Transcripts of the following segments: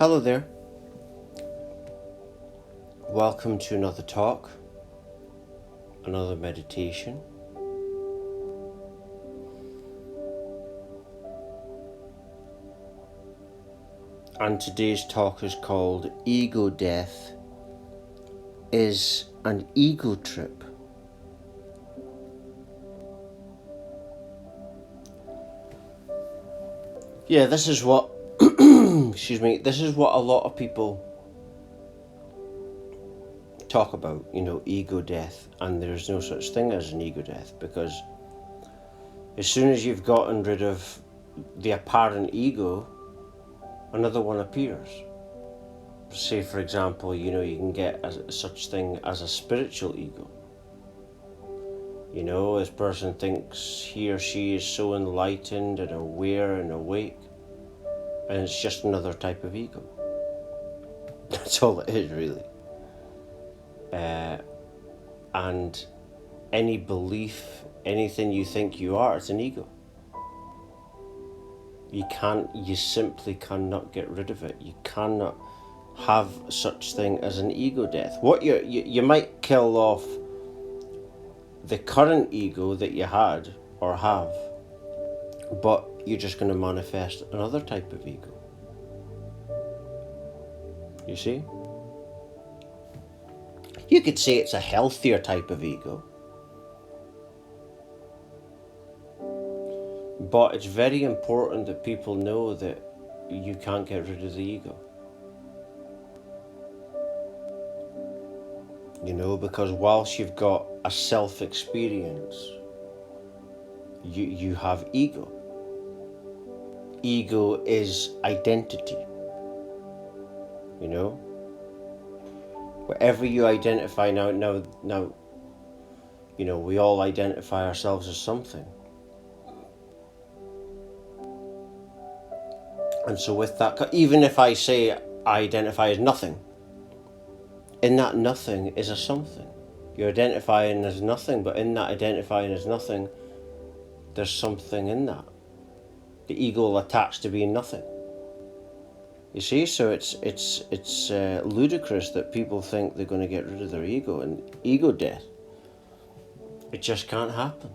Hello there. Welcome to another talk, another meditation. And today's talk is called Ego Death is an Ego Trip. Yeah, this is what, this is what a lot of people talk about, ego death, and there's no such thing as an ego death, because as soon as you've gotten rid of the apparent ego, another one appears. Say, for example, you can get such thing as a spiritual ego. This person thinks he or she is so enlightened and aware and awake, and it's just another type of ego. That's all it is, really. And any belief, anything you think you are, it's an ego. You simply cannot get rid of it. You cannot have such thing as an ego death. What you might kill off the current ego that you had or have, but you're just going to manifest another type of ego. You see? You could say it's a healthier type of ego, but it's very important that people know that you can't get rid of the ego. Because whilst you've got a self-experience, you have ego. Ego is identity. Whatever you identify now, we all identify ourselves as something. And so with that, even if I say I identify as nothing, in that nothing is a something. You're identifying as nothing, but in that identifying as nothing, there's something in that. The ego will attach to being nothing. You see, so it's ludicrous that people think they're going to get rid of their ego, and ego death, it just can't happen.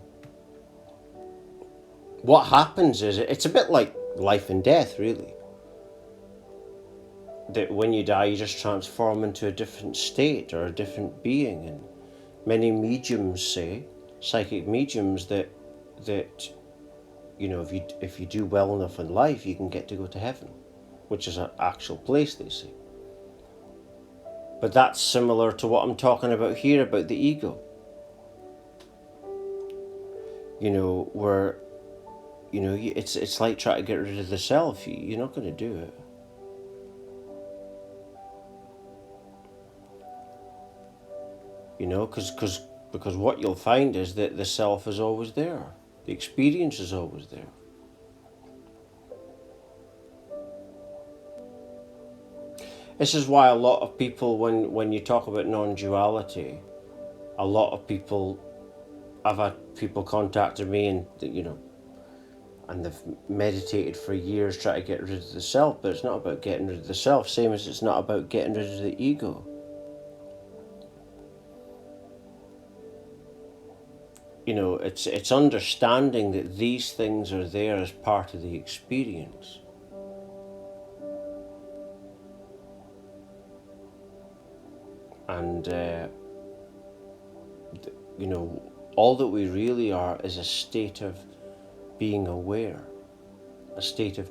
What happens is, it's a bit like life and death, really. That when you die, you just transform into a different state or a different being. And many mediums say, psychic mediums, that if you do well enough in life, you can get to go to heaven, which is an actual place, they say. But that's similar to what I'm talking about here, about the ego. Where it's like trying to get rid of the self. You're not going to do it. Because what you'll find is that the self is always there. The experience is always there. This is why a lot of people, when you talk about non-duality, a lot of people, I've had people contacted me and they've meditated for years trying to get rid of the self, but it's not about getting rid of the self, same as it's not about getting rid of the ego. It's understanding that these things are there as part of the experience. And, all that we really are is a state of being aware, a state of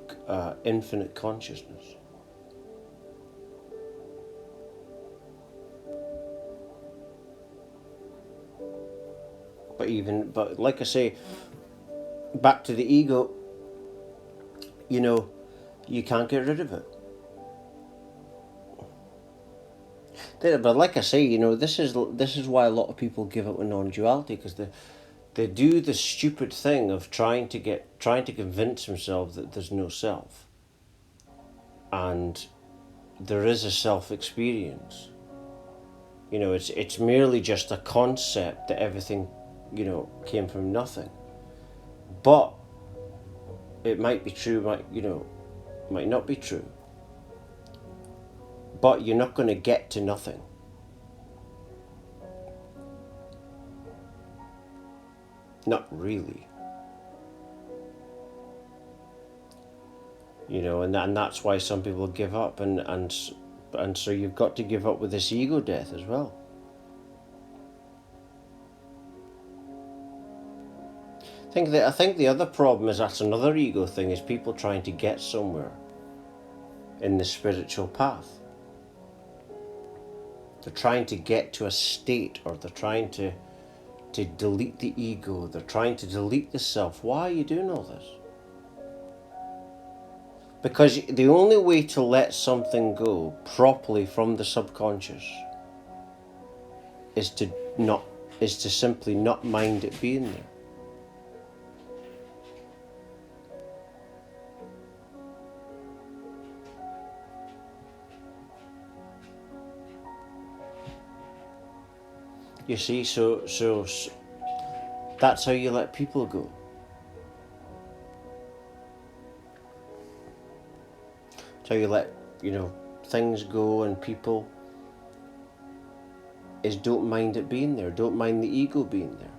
infinite consciousness. But like I say, back to the ego, you can't get rid of it. But like I say, this is why a lot of people give up on non-duality, because they do the stupid thing of trying to convince themselves that there's no self, and there is a self-experience. It's merely just a concept that everything came from nothing. But it might be true, might not be true. but you're not going to get to nothing. Not really. You know, and that's why some people give up, and so you've got to give up with this ego death as well. I think the other problem is that's another ego thing, is people trying to get somewhere in the spiritual path. They're trying to get to a state, or they're trying to delete the ego. They're trying to delete the self. Why are you doing all this? Because the only way to let something go properly from the subconscious is to simply not mind it being there. You see, so that's how you let people go. That's how you let, things go and people, is don't mind it being there. Don't mind the ego being there.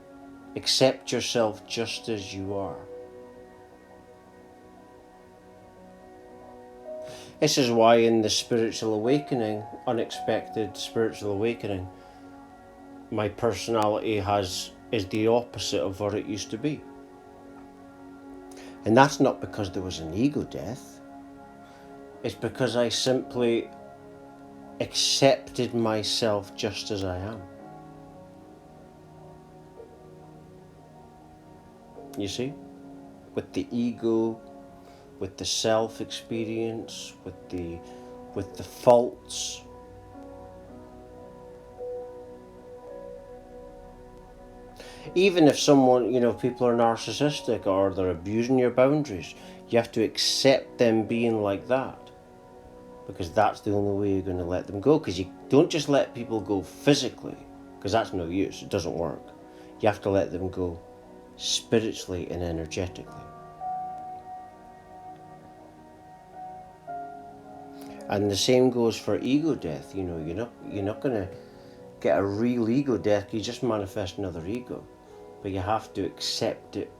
Accept yourself just as you are. This is why in the spiritual awakening, unexpected spiritual awakening, my personality is the opposite of what it used to be. And that's not because there was an ego death. It's because I simply accepted myself just as I am. You see? With the ego, with the self-experience, with the faults. Even if someone, people are narcissistic or they're abusing your boundaries, you have to accept them being like that. Because that's the only way you're going to let them go. Because you don't just let people go physically, because that's no use. It doesn't work. You have to let them go spiritually and energetically. And the same goes for ego death. You're not going to get a real ego death. You just manifest another ego. But you have to accept it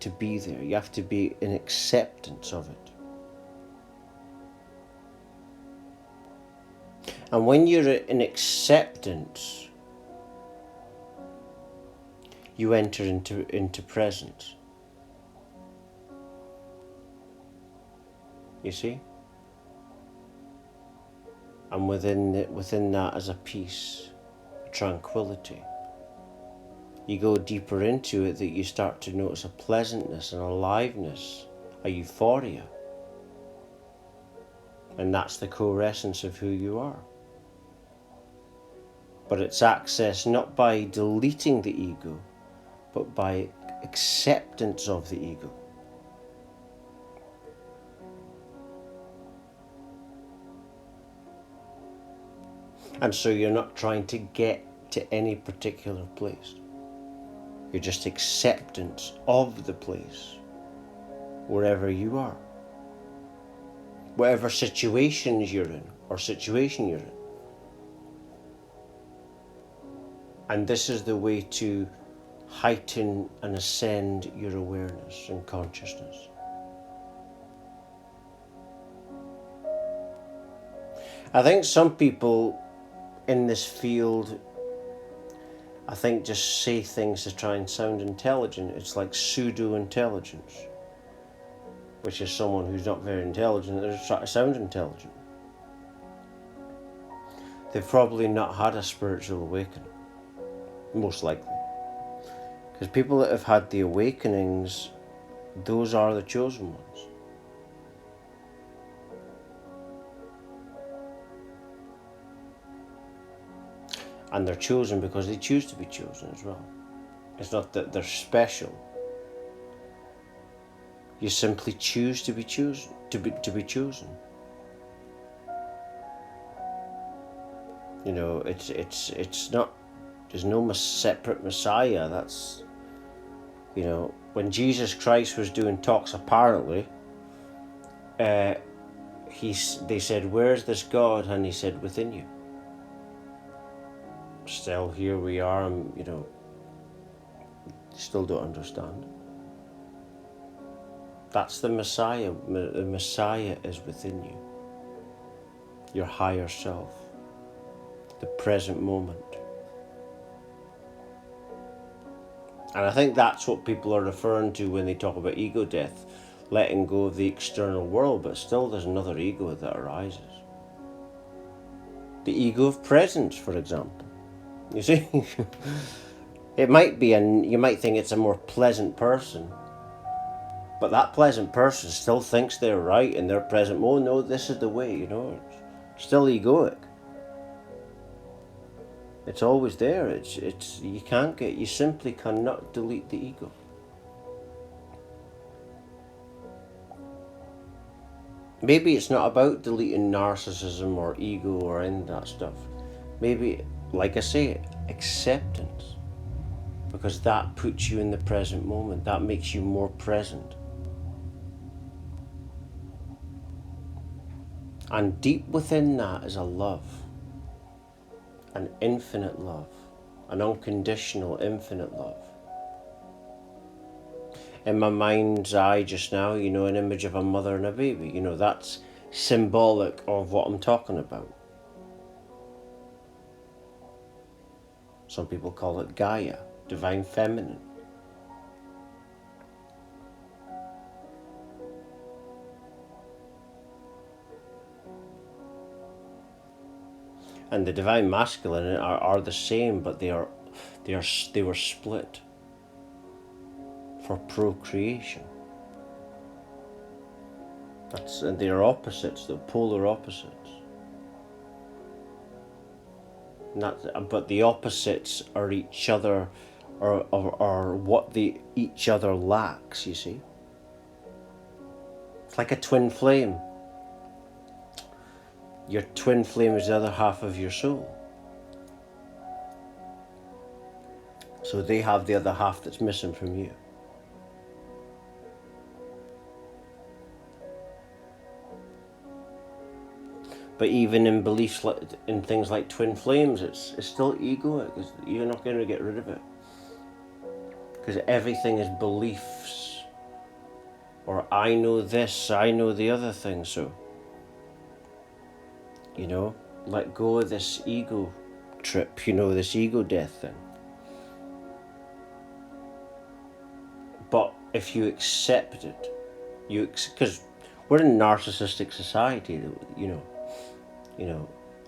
to be there. You have to be in acceptance of it. And when you're in acceptance, you enter into presence. You see? And within that is a peace, a tranquility. You go deeper into it, that you start to notice a pleasantness, an aliveness, a euphoria. And that's the core essence of who you are. But it's accessed not by deleting the ego, but by acceptance of the ego. And so you're not trying to get to any particular place. You're just acceptance of the place, wherever you are. Whatever situations you're in, or situation you're in. And this is the way to heighten and ascend your awareness and consciousness. I think some people in this field, just say things to try and sound intelligent. It's like pseudo-intelligence, which is someone who's not very intelligent, they're just trying to sound intelligent. They've probably not had a spiritual awakening, most likely. Because people that have had the awakenings, those are the chosen ones. And they're chosen because they choose to be chosen as well. It's not that they're special. You simply choose to be chosen, to be chosen. It's not. There's no separate Messiah. That's, when Jesus Christ was doing talks, apparently, they said, where's this God? And he said, within you. Still, here we are, and still don't understand. That's the Messiah. The Messiah is within you. Your higher self. The present moment. And I think that's what people are referring to when they talk about ego death, letting go of the external world, but still there's another ego that arises. The ego of presence, for example. You see, it might be, and you might think it's a more pleasant person, but that pleasant person still thinks they're right in their present moment. No, this is the way, it's still egoic. It's always there. You simply cannot delete the ego. Maybe it's not about deleting narcissism or ego or any of that stuff. Maybe, like I say, acceptance. Because that puts you in the present moment. That makes you more present. And deep within that is a love. An infinite love. An unconditional, infinite love. In my mind's eye just now, an image of a mother and a baby. That's symbolic of what I'm talking about. Some people call it Gaia, divine feminine. And the divine masculine are the same, but they were split for procreation. And they're opposites, they're polar opposites. But the opposites are each other, or what each other lacks. You see, it's like a twin flame. Your twin flame is the other half of your soul. So they have the other half that's missing from you. But even in beliefs, in things like twin flames, it's still egoic. You're not going to get rid of it. Because everything is beliefs. Or I know this, I know the other thing, so... let go of this ego trip, this ego death thing. But if you accept it, because we're in a narcissistic society,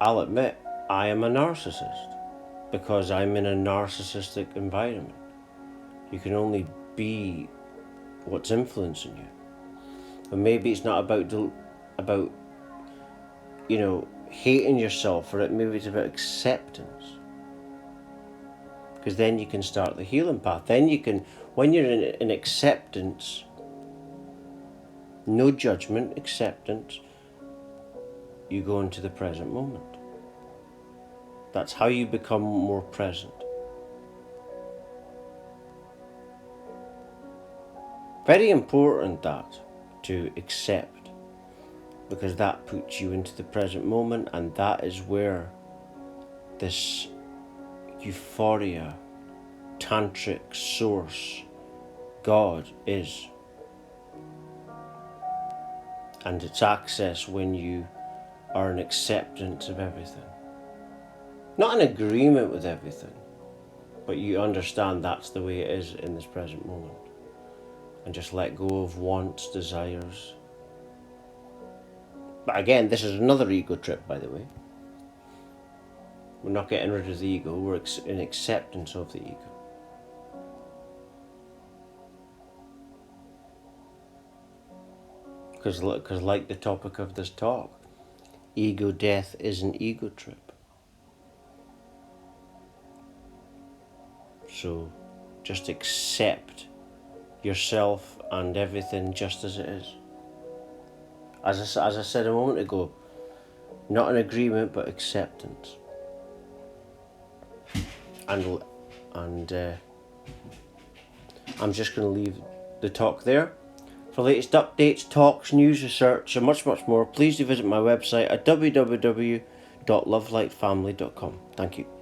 I'll admit I am a narcissist because I'm in a narcissistic environment. You can only be what's influencing you. And maybe it's not about hating yourself for it. Maybe it's about acceptance. Because then you can start the healing path. Then you can, when you're in acceptance, no judgment, acceptance, you go into the present moment. That's how you become more present. Very important that, to accept, because that puts you into the present moment, and that is where this euphoria, tantric source, God is. And it's access when you are in acceptance of everything. Not in agreement with everything, but you understand that's the way it is in this present moment. And just let go of wants, desires. But again, this is another ego trip, by the way. We're not getting rid of the ego, we're in acceptance of the ego. Because like the topic of this talk, ego death is an ego trip. So just accept yourself and everything just as it is. As I said a moment ago, not an agreement but acceptance. And I'm just going to leave the talk there. For latest updates, talks, news, research, and much, much more, please do visit my website at www.lovelightfamily.com. Thank you.